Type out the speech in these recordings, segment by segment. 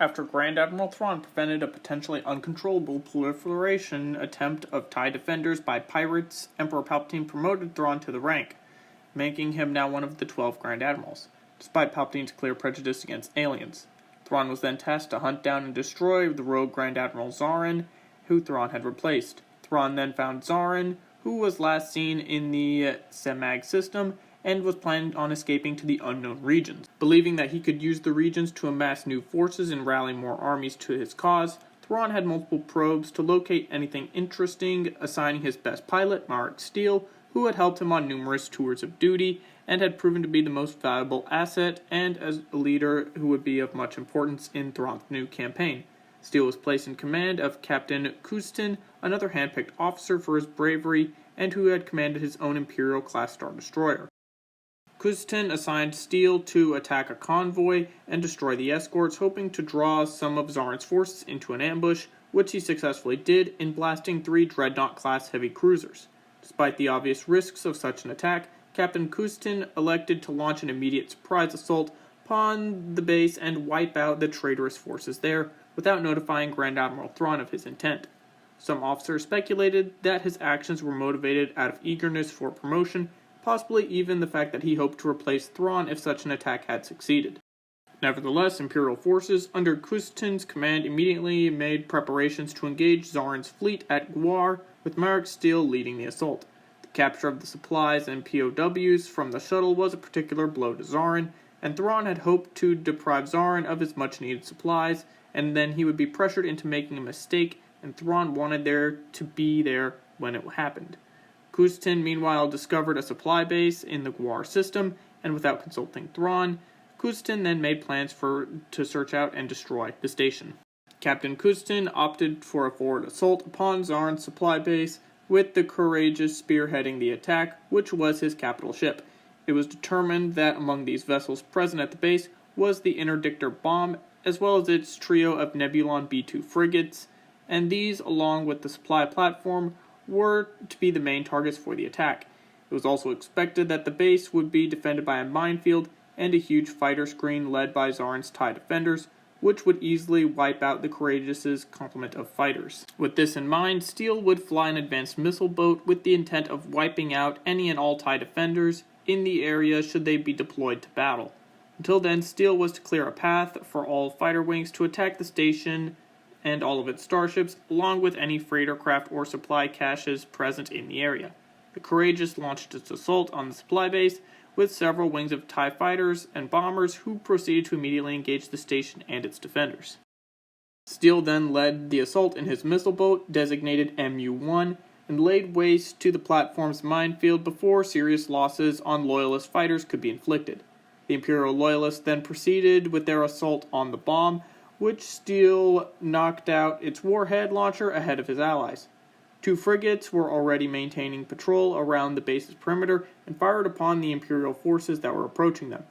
after Grand Admiral Thrawn prevented a potentially uncontrollable proliferation attempt of TIE defenders by pirates. Emperor Palpatine promoted Thrawn to the rank, making him now one of the 12 Grand Admirals, despite Palpatine's clear prejudice against aliens. Thrawn was then tasked to hunt down and destroy the rogue Grand Admiral Zaarin, who Thrawn had replaced. Thrawn then found Zaarin, who was last seen in the Semag system, and was planning on escaping to the unknown regions. Believing that he could use the regions to amass new forces and rally more armies to his cause, Thrawn had multiple probes to locate anything interesting, assigning his best pilot, Marek Steele, who had helped him on numerous tours of duty, and had proven to be the most valuable asset, and as a leader who would be of much importance in Thrawn's new campaign. Steele was placed in command of Captain Kustin, another handpicked officer for his bravery, and who had commanded his own Imperial-class Star Destroyer. Kustin assigned Steele to attack a convoy and destroy the escorts, hoping to draw some of Zaarin's forces into an ambush, which he successfully did in blasting 3 Dreadnought-class heavy cruisers. Despite the obvious risks of such an attack, Captain Kustin elected to launch an immediate surprise assault upon the base and wipe out the traitorous forces there, without notifying Grand Admiral Thrawn of his intent. Some officers speculated that his actions were motivated out of eagerness for promotion, possibly even the fact that he hoped to replace Thrawn if such an attack had succeeded. Nevertheless, Imperial forces under Kustin's command immediately made preparations to engage Zaarin's fleet at Gwar, with Marek Steele leading the assault. The capture of the supplies and POWs from the shuttle was a particular blow to Zaarin, and Thrawn had hoped to deprive Zaarin of his much-needed supplies, and then he would be pressured into making a mistake, and Thrawn wanted there to be there when it happened. Kustin meanwhile discovered a supply base in the Gwar system, and without consulting Thrawn, Kustin then made plans to search out and destroy the station. Captain Kustin opted for a forward assault upon Zaarin's supply base, with the Courageous spearheading the attack, which was his capital ship. It was determined that among these vessels present at the base was the Interdictor bomb, as well as its trio of Nebulon B-2 frigates, and these, along with the supply platform, were to be the main targets for the attack. It was also expected that the base would be defended by a minefield and a huge fighter screen led by Zaarin's TIE defenders, which would easily wipe out the Courageous' complement of fighters. With this in mind, Steele would fly an advanced missile boat with the intent of wiping out any and all TIE defenders in the area should they be deployed to battle. Until then, Steele was to clear a path for all fighter wings to attack the station and all of its starships, along with any freighter craft or supply caches present in the area. The Courageous launched its assault on the supply base, with several wings of TIE fighters and bombers who proceeded to immediately engage the station and its defenders. Steele then led the assault in his missile boat, designated MU-1, and laid waste to the platform's minefield before serious losses on Loyalist fighters could be inflicted. The Imperial Loyalists then proceeded with their assault on the bomb, which Steele knocked out its warhead launcher ahead of his allies. 2 frigates were already maintaining patrol around the base's perimeter and fired upon the Imperial forces that were approaching them.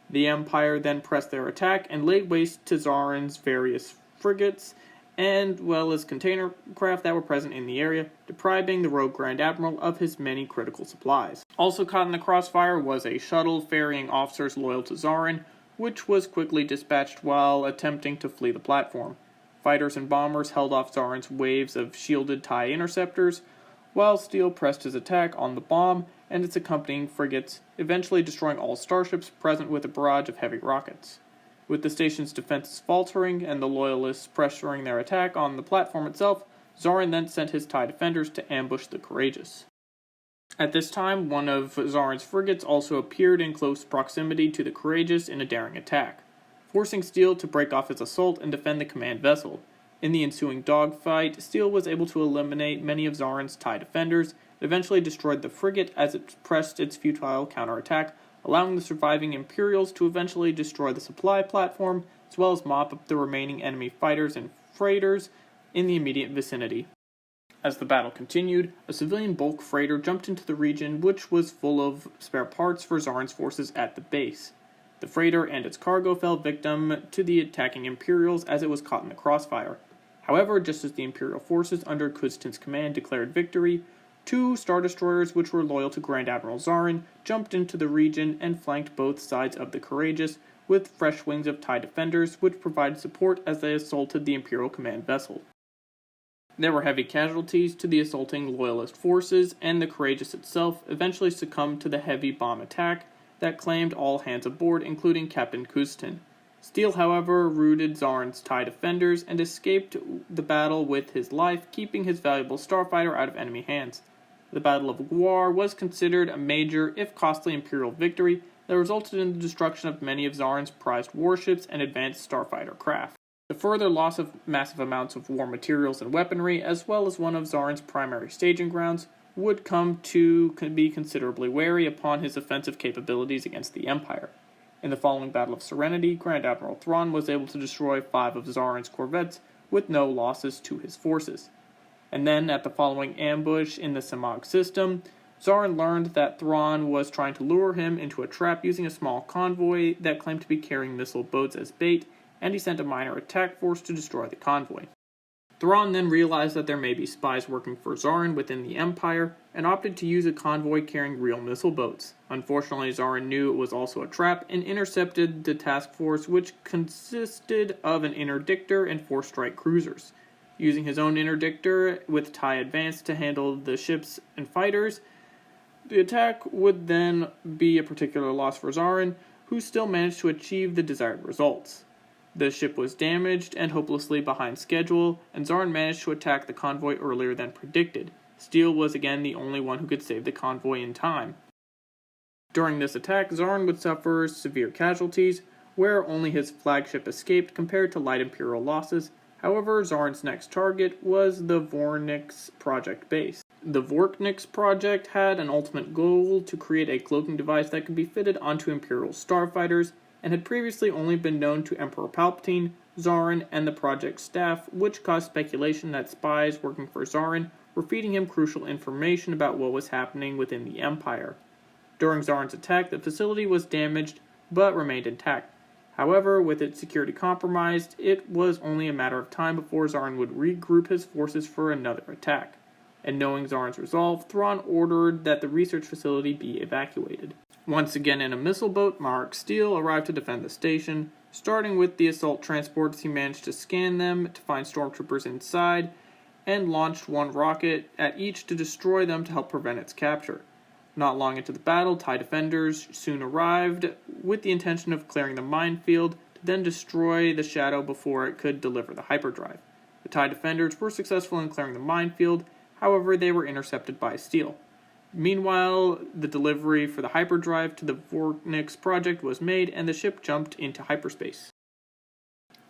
The Empire then pressed their attack and laid waste to Zaarin's various frigates, and well as container craft that were present in the area, depriving the rogue Grand Admiral of his many critical supplies. Also caught in the crossfire was a shuttle ferrying officers loyal to Zaarin, which was quickly dispatched while attempting to flee the platform. Fighters and bombers held off Zaarin's waves of shielded TIE interceptors, while Steele pressed his attack on the bomb and its accompanying frigates, eventually destroying all starships present with a barrage of heavy rockets. With the station's defenses faltering and the Loyalists pressuring their attack on the platform itself, Zaarin then sent his TIE defenders to ambush the Courageous. At this time, one of Zaarin's frigates also appeared in close proximity to the Courageous in a daring attack, forcing Steele to break off his assault and defend the command vessel. In the ensuing dogfight, Steele was able to eliminate many of Zaarin's TIE defenders, and eventually destroyed the frigate as it pressed its futile counterattack, allowing the surviving Imperials to eventually destroy the supply platform, as well as mop up the remaining enemy fighters and freighters in the immediate vicinity. As the battle continued, a civilian bulk freighter jumped into the region, which was full of spare parts for Zaarin's forces at the base. The freighter and its cargo fell victim to the attacking Imperials as it was caught in the crossfire. However, just as the Imperial forces under Kustin's command declared victory, 2 Star Destroyers which were loyal to Grand Admiral Zaarin jumped into the region and flanked both sides of the Courageous, with fresh wings of TIE defenders, which provided support as they assaulted the Imperial command vessel. There were heavy casualties to the assaulting Loyalist forces, and the Courageous itself eventually succumbed to the heavy bomb attack that claimed all hands aboard, including Captain Kustin. Steele, however, routed Zaarin's TIE defenders and escaped the battle with his life, keeping his valuable starfighter out of enemy hands. The Battle of Gwar was considered a major, if costly, Imperial victory that resulted in the destruction of many of Zaarin's prized warships and advanced starfighter craft. The further loss of massive amounts of war materials and weaponry, as well as one of Zaarin's primary staging grounds, would come to be considerably wary upon his offensive capabilities against the Empire. In the following Battle of Serenity, Grand Admiral Thrawn was able to destroy 5 of Zaarin's corvettes with no losses to his forces. And then, at the following ambush in the Samag system, Zaarin learned that Thrawn was trying to lure him into a trap using a small convoy that claimed to be carrying missile boats as bait, and he sent a minor attack force to destroy the convoy. Thrawn then realized that there may be spies working for Zaarin within the Empire, and opted to use a convoy carrying real missile boats. Unfortunately, Zaarin knew it was also a trap, and intercepted the task force, which consisted of an interdictor and 4 strike cruisers. Using his own interdictor with TIE Advance to handle the ships and fighters, the attack would then be a particular loss for Zaarin, who still managed to achieve the desired results. The ship was damaged and hopelessly behind schedule, and Zaarin managed to attack the convoy earlier than predicted. Steele was again the only one who could save the convoy in time. During this attack, Zaarin would suffer severe casualties, where only his flagship escaped compared to light Imperial losses. However, Zaarin's next target was the Vornix Project base. The Vornix Project had an ultimate goal to create a cloaking device that could be fitted onto Imperial starfighters, and had previously only been known to Emperor Palpatine, Zaarin, and the project staff, which caused speculation that spies working for Zaarin were feeding him crucial information about what was happening within the Empire. During Zaarin's attack, the facility was damaged, but remained intact. However, with its security compromised, it was only a matter of time before Zaarin would regroup his forces for another attack. And knowing Zaarin's resolve, Thrawn ordered that the research facility be evacuated. Once again in a missile boat, Mark Steele arrived to defend the station. Starting with the assault transports, he managed to scan them to find stormtroopers inside, and launched 1 rocket at each to destroy them to help prevent its capture. Not long into the battle, TIE defenders soon arrived, with the intention of clearing the minefield, to then destroy the Shadow before it could deliver the hyperdrive. The TIE defenders were successful in clearing the minefield, however they were intercepted by Steele. Meanwhile, the delivery for the hyperdrive to the Vornix Project was made, and the ship jumped into hyperspace.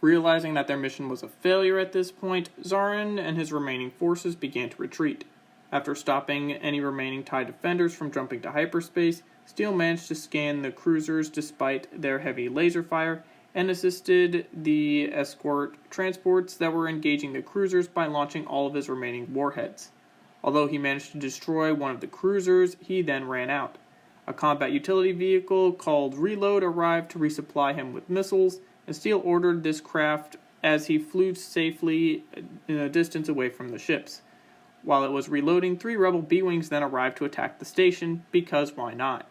Realizing that their mission was a failure at this point, Zaarin and his remaining forces began to retreat. After stopping any remaining TIE defenders from jumping to hyperspace, Steele managed to scan the cruisers despite their heavy laser fire, and assisted the escort transports that were engaging the cruisers by launching all of his remaining warheads. Although he managed to destroy one of the cruisers, he then ran out. A combat utility vehicle called Reload arrived to resupply him with missiles, and Steele ordered this craft as he flew safely in a distance away from the ships. While it was reloading, 3 rebel B-Wings then arrived to attack the station, because why not?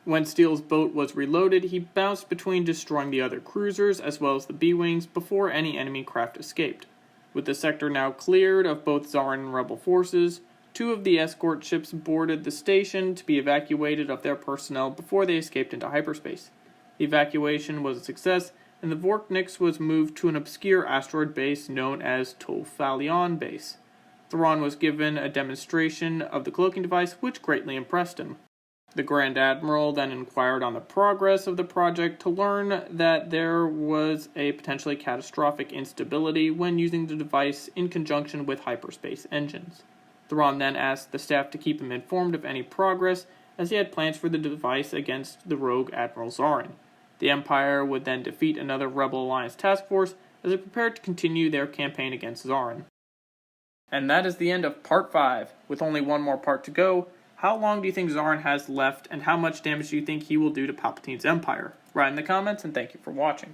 When Steele's boat was reloaded, he bounced between destroying the other cruisers as well as the B-Wings before any enemy craft escaped. With the sector now cleared of both Zaarin and rebel forces, 2 of the escort ships boarded the station to be evacuated of their personnel before they escaped into hyperspace. The evacuation was a success, and the Vornix was moved to an obscure asteroid base known as Tofalion Base. Thrawn was given a demonstration of the cloaking device, which greatly impressed him. The Grand Admiral then inquired on the progress of the project to learn that there was a potentially catastrophic instability when using the device in conjunction with hyperspace engines. Thrawn then asked the staff to keep him informed of any progress, as he had plans for the device against the rogue Admiral Zaarin. The Empire would then defeat another Rebel Alliance task force as they prepared to continue their campaign against Zaarin. And that is the end of Part 5. With only one more part to go, how long do you think Zaarin has left, and how much damage do you think he will do to Palpatine's Empire? Write in the comments, and thank you for watching.